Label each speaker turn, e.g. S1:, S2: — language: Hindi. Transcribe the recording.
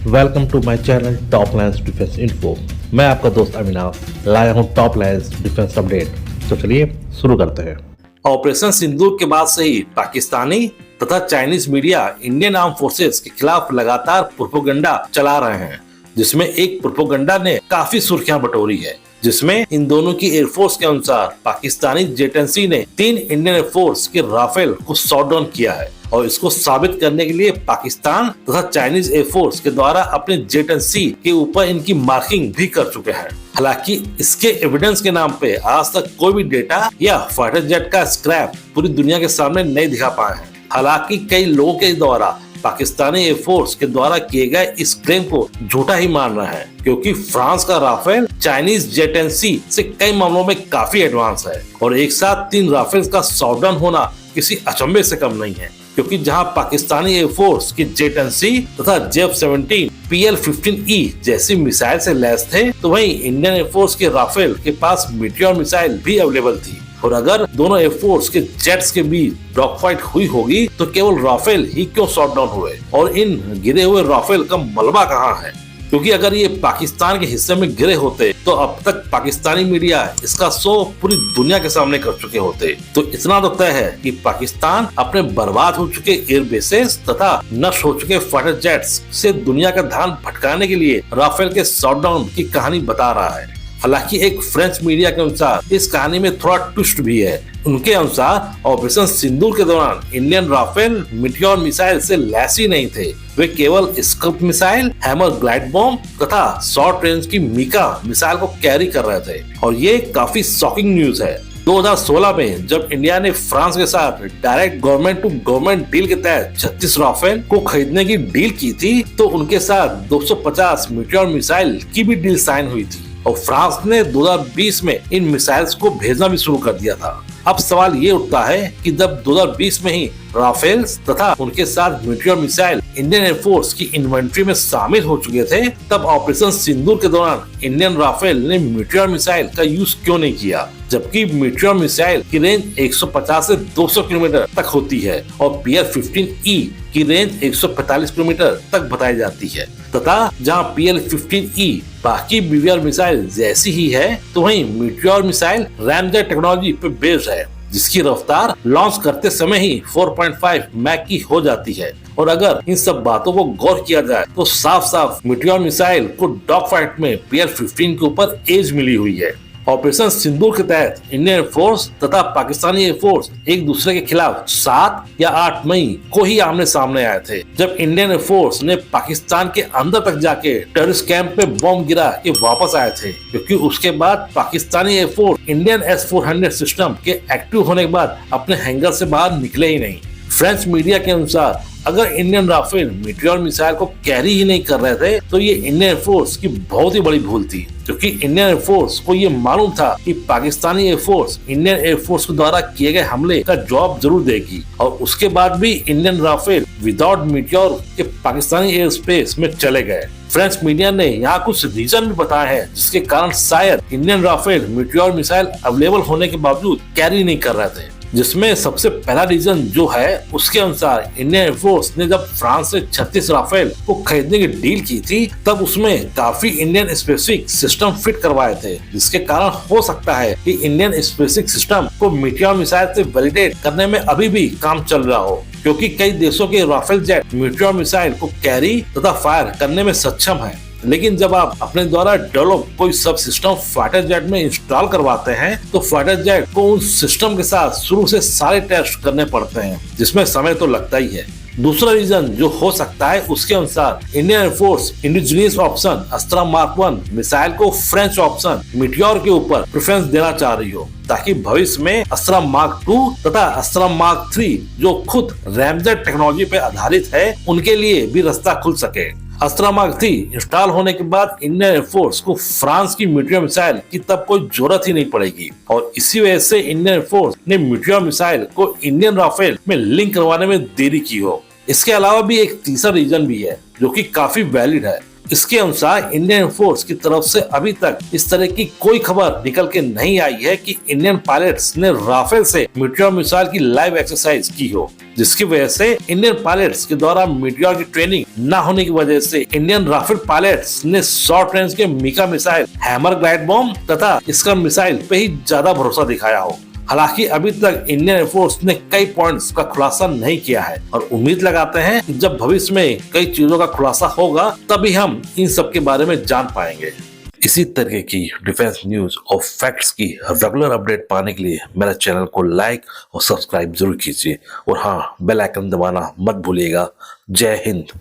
S1: Welcome to my channel top lines defence info. मैं आपका दोस्त अविनाश लाया हूं टॉप लाइन्स डिफेंस अपडेट। तो चलिए शुरू करते हैं। ऑपरेशन सिंदूर के बाद से ही पाकिस्तानी तथा Chinese media Indian arm forces के खिलाफ लगातार प्रोपेगेंडा चला रहे हैं, जिसमें एक प्रोपेगेंडा ने काफी सुर्खियां बटोरी है, जिसमें इन दोनों की एयरफोर्स के अनुसार पाकिस्तानी जेट ने 3 इंडियन एयरफोर्स के राफेल को शॉट डाउन किया है और इसको साबित करने के लिए पाकिस्तान तथा चाइनीज एयरफोर्स के द्वारा अपने जेट के ऊपर इनकी मार्किंग भी कर चुके हैं। हालांकि इसके एविडेंस के नाम पे आज तक कोई भी डेटा या फाइटर जेट का स्क्रैप पूरी दुनिया के सामने नहीं दिखा पाए हैं। हालांकि कई लोगों के द्वारा पाकिस्तानी एयरफोर्स के द्वारा किए गए इस क्लेम को झूठा ही मानना है, क्योंकि फ्रांस का राफेल चाइनीज जेट से कई मामलों में काफी एडवांस है और एक साथ 3 राफेल का शॉट डाउन होना किसी अचंभे से कम नहीं है। क्योंकि जहां पाकिस्तानी एयरफोर्स की जेट तथा JF-17 PL-15E जैसी मिसाइल से लैस थे, तो वहीं इंडियन एयरफोर्स के राफेल के पास मीटियोर मिसाइल भी अवेलेबल थी। और अगर दोनों एयरफोर्स के जेट्स के बीच डॉग फाइट हुई होगी तो केवल राफेल ही क्यों शॉट डाउन हुए और इन गिरे हुए राफेल का मलबा कहाँ है? क्योंकि अगर ये पाकिस्तान के हिस्से में गिरे होते तो अब तक पाकिस्तानी मीडिया इसका शो पूरी दुनिया के सामने कर चुके होते। तो इतना तो तय है कि पाकिस्तान अपने बर्बाद हो चुके एयर बेसेस तथा नष्ट हो चुके फाइटर जेट्स से दुनिया का ध्यान भटकाने के लिए राफेल के शॉट डाउन की कहानी बता रहा है। हालांकि एक फ्रेंच मीडिया के अनुसार इस कहानी में थोड़ा ट्विस्ट भी है। उनके अनुसार ऑपरेशन सिंदूर के दौरान इंडियन राफेल मीटियोर मिसाइल से लैस ही नहीं थे, वे केवल scalp missile, hammer glide bomb तथा शॉर्ट रेंज की मीका मिसाइल को कैरी कर रहे थे। और ये काफी शॉकिंग न्यूज है। 2016 में जब इंडिया ने फ्रांस के साथ direct government to government deal के तहत 36 राफेल को खरीदने की डील की थी, तो उनके साथ 250 मीटियोर मिसाइल की भी डील साइन हुई थी और फ्रांस ने 2020 में इन मिसाइल्स को भेजना भी शुरू कर दिया था। अब सवाल ये उठता है कि जब 2020 में ही राफेल्स तथा उनके साथ मीटियोर मिसाइल इंडियन एयरफोर्स की इन्वेंट्री में शामिल हो चुके थे, तब ऑपरेशन सिंदूर के दौरान इंडियन राफेल ने मीटियोर मिसाइल का यूज क्यों नहीं किया, जबकि मीटियोर मिसाइल की रेंज 150 से 200 किलोमीटर तक होती है और PL-15E की रेंज 145 किलोमीटर तक बताई जाती है तथा जहां PL-15E बाकी BVR मिसाइल जैसी ही है, तो वहीं मीटियोर मिसाइल रैमजेट टेक्नोलॉजी पे बेस्ड है, जिसकी रफ्तार लॉन्च करते समय ही 4.5 मैक की हो जाती है। और अगर इन सब बातों को गौर किया जाए तो साफ साफ मीटियोर मिसाइल को डॉग फाइट में PL-15 के ऊपर एज मिली हुई है। ऑपरेशन सिंदूर के तहत इंडियन एयरफोर्स तथा पाकिस्तानी एयरफोर्स एक दूसरे के खिलाफ 7 या 8 मई को ही आमने सामने आए थे, जब इंडियन एयरफोर्स ने पाकिस्तान के अंदर तक जाके टेररिस्ट कैंप पे बॉम्ब गिरा के वापस आए थे, क्योंकि उसके बाद Pakistani air force Indian S-400 system के एक्टिव होने के बाद अपने हैंगर से बाहर निकले ही नहीं। फ्रेंच मीडिया के अनुसार अगर इंडियन राफेल मीटियोर मिसाइल को कैरी ही नहीं कर रहे थे तो ये इंडियन एयरफोर्स की बहुत ही बड़ी भूल थी, क्योंकि इंडियन एयरफोर्स को ये मालूम था कि पाकिस्तानी एयरफोर्स इंडियन एयरफोर्स के द्वारा किए गए हमले का जवाब जरूर देगी और उसके बाद भी इंडियन राफेल विदाउट मीटियोर के पाकिस्तानी एयर स्पेस में चले गए। फ्रेंच मीडिया ने यहाँ कुछ रीजन भी बताए हैं जिसके कारण शायद Indian Rafale Meteor missile available होने के बावजूद कैरी नहीं कर रहे थे, जिसमें सबसे पहला रीजन जो है उसके अनुसार इंडियन एयरफोर्स ने जब फ्रांस से 36 राफेल को खरीदने की डील की थी, तब उसमें काफी इंडियन स्पेसिफिक सिस्टम फिट करवाए थे, जिसके कारण हो सकता है कि इंडियन स्पेसिफिक सिस्टम को मीटियोर मिसाइल से वैलिडेट करने में अभी भी काम चल रहा हो, क्योंकि कई देशों के राफेल जेट मीटियोर मिसाइल को कैरी तथा फायर करने में सक्षम है। लेकिन जब आप अपने द्वारा डेवलप कोई सब सिस्टम फाइटर जेट में इंस्टॉल करवाते हैं तो फाइटर जेट को उन सिस्टम के साथ शुरू से सारे टेस्ट करने पड़ते हैं, जिसमें समय तो लगता ही है। दूसरा रीजन जो हो सकता है उसके अनुसार Indian air force indigenous option अस्त्रा mark 1 missile को फ्रेंच ऑप्शन मीटियोर के ऊपर प्रेफरेंस देना चाह रही हो, ताकि भविष्य में अस्त्रा मार्क 2 तथा अस्त्रा मार्क 3 जो खुद रैमजेट टेक्नोलॉजी पे आधारित है उनके लिए भी रास्ता खुल सके। अस्त्रा मार्क 3 इंस्टॉल होने के बाद इंडियन एयरफोर्स को फ्रांस की मीटियोर मिसाइल की तब कोई जरूरत ही नहीं पड़ेगी और इसी वजह से इंडियन एयरफोर्स ने मीटियोर मिसाइल को इंडियन राफेल में लिंक करवाने में देरी की हो। इसके अलावा भी एक तीसरा रीजन भी है जो कि काफी वैलिड है। इसके अनुसार इंडियन फोर्स की तरफ से अभी तक इस तरह की कोई खबर निकल के नहीं आई है कि इंडियन पायलट्स ने राफेल से मीटियोर मिसाइल की लाइव एक्सरसाइज की हो, जिसकी वजह से इंडियन पायलट्स के द्वारा मीटियोर की ट्रेनिंग न होने की वजह से इंडियन राफेल पायलट्स ने शॉर्ट रेंज के MICA missile, hammer glide bomb तथा स्कल मिसाइल पे ही ज्यादा भरोसा दिखाया हो। हालांकि अभी तक इंडियन एयरफोर्स ने कई पॉइंट्स का खुलासा नहीं किया है और उम्मीद लगाते हैं कि जब भविष्य में कई चीजों का खुलासा होगा तभी हम इन सब के बारे में जान पाएंगे। इसी तरह की डिफेंस न्यूज और फैक्ट्स की रेगुलर अपडेट पाने के लिए मेरे चैनल को लाइक और सब्सक्राइब जरूर कीजिए और हाँ, बेल आइकन दबाना मत भूलिएगा। जय हिंद।